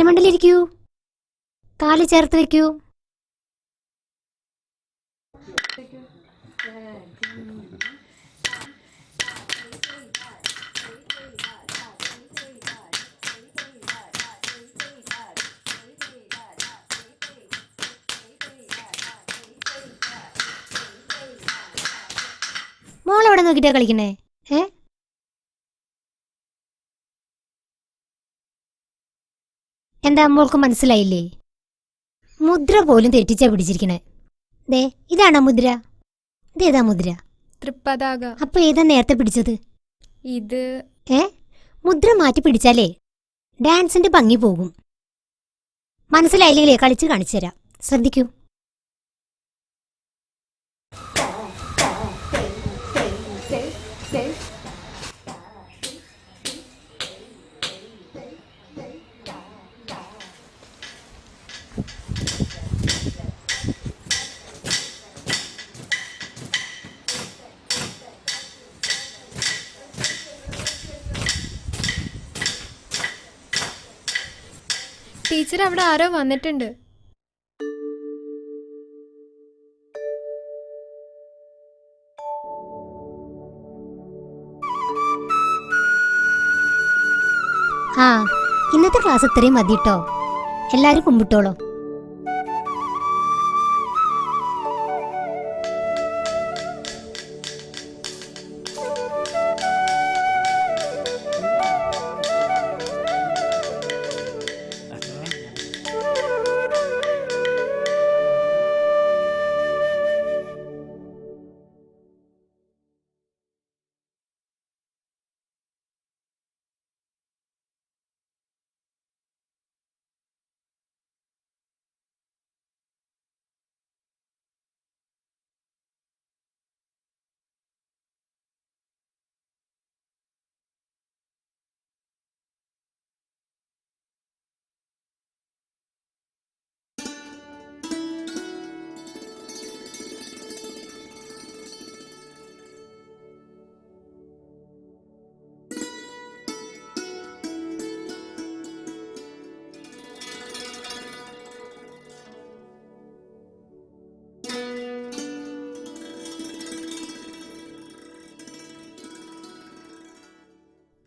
കമണ്ടിലിരിക്കൂ, കാല് ചേർത്ത് വെക്കൂ. മോളെവിടെ നോക്കിട്ടാ കളിക്കണേ? എന്താ മോൾക്ക് മനസ്സിലായില്ലേ? മുദ്ര പോലും തെറ്റിച്ചാ പിടിച്ചിരിക്കണേ. ദേ ഇതാണോ മുദ്ര? ഇതേതാ മുദ്ര? തൃപ്പതാക. അപ്പൊ ഏതാ നേരത്തെ പിടിച്ചത്? ഇത്. മുദ്ര മാറ്റി പിടിച്ചാലേ ഡാൻസിന്റെ ഭംഗി പോകും. മനസ്സിലായില്ലേ? കളിച്ച് കാണിച്ചു തരാം, ശ്രദ്ധിക്കൂ. ടീച്ചർ, അവിടെ ആരോ വന്നിട്ടുണ്ട്. ഇന്നത്തെ ക്ലാസ് ഇത്രയും മതി കേട്ടോ. എല്ലാരും കുമ്പിട്ടോളൂ.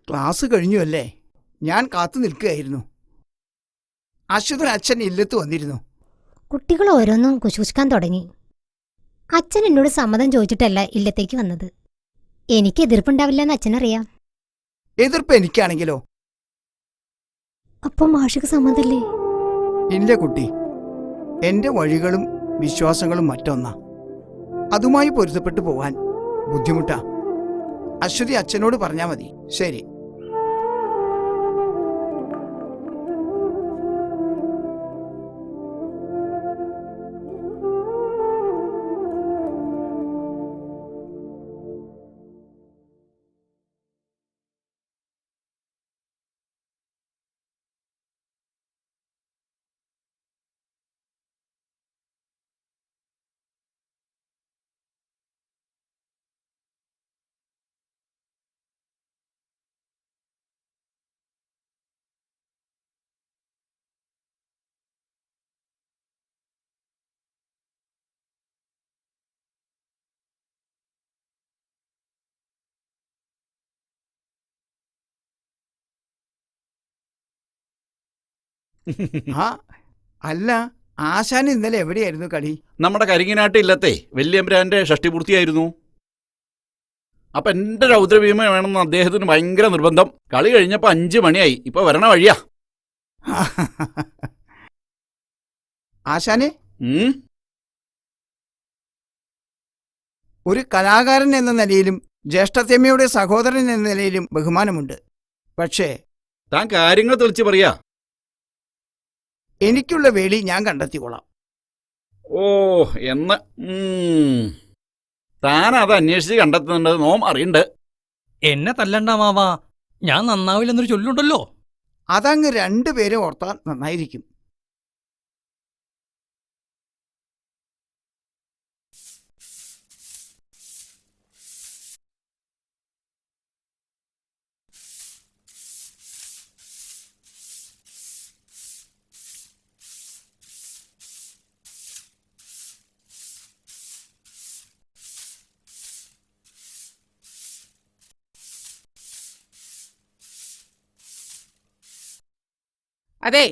ക്ലാസ് കഴിഞ്ഞു അല്ലേ? ഞാൻ കാത്തു നിൽക്കുകയായിരുന്നു. അശ്വതൻ അച്ഛൻ ഇല്ലത്ത് വന്നിരുന്നു. കുട്ടികൾ ഓരോന്നും കുശൂഷിക്കാൻ തുടങ്ങി. അച്ഛൻ എന്നോട് സമ്മതം ചോദിച്ചിട്ടല്ല ഇല്ലത്തേക്ക് വന്നത്. എനിക്ക് എതിർപ്പുണ്ടാവില്ലെന്ന് അച്ഛനറിയാം. എതിർപ്പ് എനിക്കാണെങ്കിലോ? അപ്പം മാഷിക്ക് സമ്മതല്ലേ? ഇല്ല കുട്ടി, എന്റെ വഴികളും വിശ്വാസങ്ങളും മറ്റൊന്നാ. അതുമായി പൊരുത്തപ്പെട്ടു പോവാൻ ബുദ്ധിമുട്ടാ. അശ്വതി അച്ഛനോട് പറഞ്ഞാ മതി. ശരി. അല്ല, ആശാൻ ഇന്നലെ എവിടെയായിരുന്നു കളി? നമ്മുടെ കരിങ്ങിനാട്ട് ഇല്ലത്തെ വല്യമ്പ്രാന്റെ ഷഷ്ടിപൂർത്തിയായിരുന്നു. അപ്പൊ എന്റെ രൗദ്രഭീമ വേണമെന്ന് അദ്ദേഹത്തിന് ഭയങ്കര നിർബന്ധം. കളി കഴിഞ്ഞപ്പോ 5 മണിയായി. ഇപ്പൊ വരണ വഴിയാ. ആശാനെ, ഒരു കലാകാരൻ എന്ന നിലയിലും ജ്യേഷ്ഠത്തമ്മയുടെ സഹോദരൻ എന്ന നിലയിലും ബഹുമാനമുണ്ട്. പക്ഷേ താൻ കാര്യങ്ങൾ തെളിച്ച് പറയാ. എനിക്കുള്ള വേളി ഞാൻ കണ്ടെത്തിക്കോളാം. ഓ എന്ന് താൻ അത് അന്വേഷിച്ച് കണ്ടെത്തുന്നുണ്ട്. നോം അറിയണ്ട്. എന്നെ തല്ലണ്ട മാവാ, ഞാൻ നന്നാവില്ലെന്നൊരു ചൊല്ലുണ്ടല്ലോ. അതങ്ങ് രണ്ടുപേരും ഓർത്താൽ നന്നായിരിക്കും. അതെ,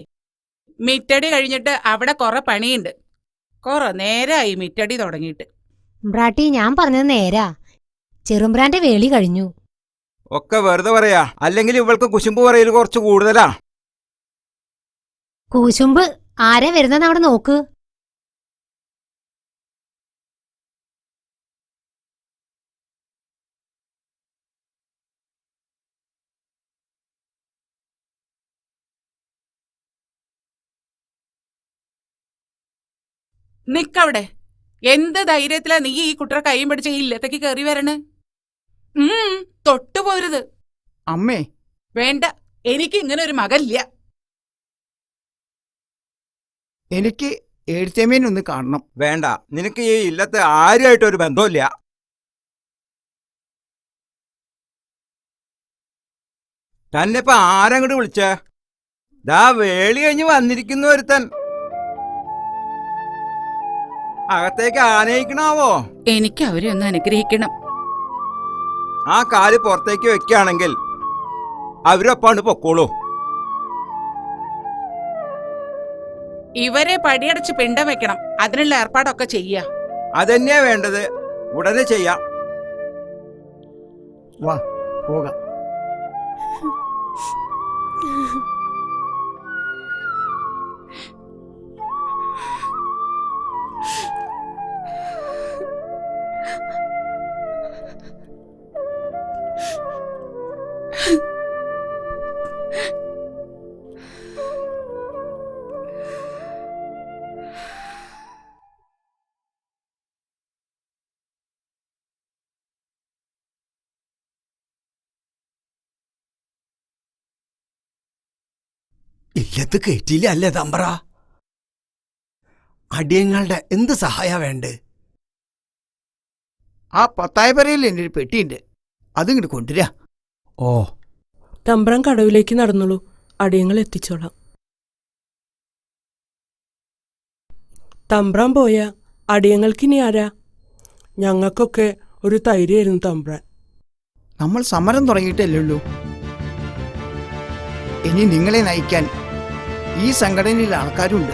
മിറ്റടി കഴിഞ്ഞിട്ട് അവിടെ കുറെ പണിയുണ്ട്. കുറെ നേരമായി മിറ്റടി തുടങ്ങിയിട്ട്. ബ്രാട്ടി ഞാൻ പറഞ്ഞത് നേരാ. ചെറുമ്പ്രാന്റെ വേളി കഴിഞ്ഞു. ഒക്കെ വെറുതെ പറയാ, അല്ലെങ്കിൽ ഇവൾക്ക് കുശുമ്പ് പറയൽ കുറച്ച് കൂടുതലാ. കൂശുമ്പ് ആരാ വരുന്നെന്ന് അവിടെ നോക്ക്. നിക്കവിടെ. എന്ത് ധൈര്യത്തിലാ നീ ഈ കുട്ടറെ കൈയും പിടിച്ച് ഈ ഇല്ലത്തേക്ക് കയറി വരണേ? തൊട്ടുപോരുത്. അമ്മേ, വേണ്ട, എനിക്ക് ഇങ്ങനെ ഒരു മകല്ല. എനിക്ക് എഴുത്തേമേനൊന്ന് കാണണം. വേണ്ട, നിനക്ക് ഈ ഇല്ലത്തെ ആരുമായിട്ടൊരു ബന്ധമില്ല. തന്നിപ്പോ ആരങ്ങോട്ട് വിളിച്ചേ? ദാ വേളി കഴിഞ്ഞ് വന്നിരിക്കുന്ന ഒരുത്തൻ. അകത്തേക്ക് ആനയിക്കണാവോ? എനിക്ക് അവരെ ഒന്ന് അനുഗ്രഹിക്കണം. ആ കാല് പുറത്തേക്ക് വെക്കുകയാണെങ്കിൽ അവരൊപ്പാണ് പൊക്കോളൂ. ഇവരെ പടിയടച്ച് പിണ്ടം വെക്കണം. അതിനുള്ള ഏർപ്പാടൊക്കെ ചെയ്യാ. അതന്നെയാ വേണ്ടത്. ഉടനെ ചെയ്യാം. വാ, പോകാം. ഇല്ലത്ത് കേട്ടില്ല അല്ലേ തമ്പ്ര? അടിയങ്ങളുടെ എന്ത് സഹായ വേണ്ടേ? ആ പത്തായപ്പരയിൽ എൻ്റെ ഒരു പെട്ടിയുണ്ട്, അതിങ്ങോട്ട് കൊണ്ടുവരാ. ഓ, തമ്പ്രാൻ കടവിലേക്ക് നടന്നോളൂ, അടിയങ്ങൾ എത്തിച്ചോളാം. തമ്പ്രാൻ പോയ അടിയങ്ങൾക്കിനി ആരാ? ഞങ്ങൾക്കൊക്കെ ഒരു തൈര്യായിരുന്നു തമ്പ്രാൻ. നമ്മൾ സമരം തുടങ്ങിയിട്ടല്ലേ ഉള്ളൂ. ഇനി നിങ്ങളെ നയിക്കാൻ ഈ സംഘടനയിൽ ആൾക്കാരുണ്ട്.